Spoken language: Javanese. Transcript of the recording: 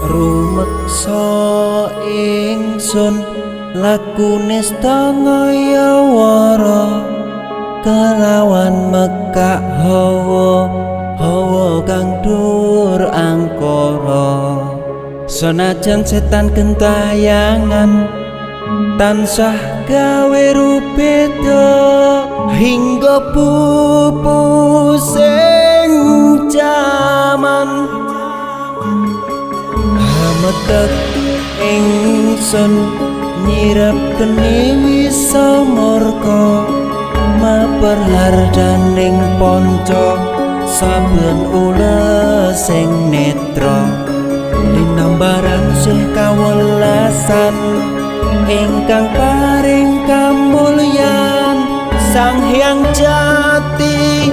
rumeksa ingsun lakune stangaya wara kelawan mekak hawa kang dur angkara senajan setan gentayangan tansah gawe rupeda hingga pupusing jaman hametek ingsun nyirep geni wisamurka maperhardaning panca saben ules sing netra linambaran sih kawelasan ingkang paring kamulyan Sang Hyang Jati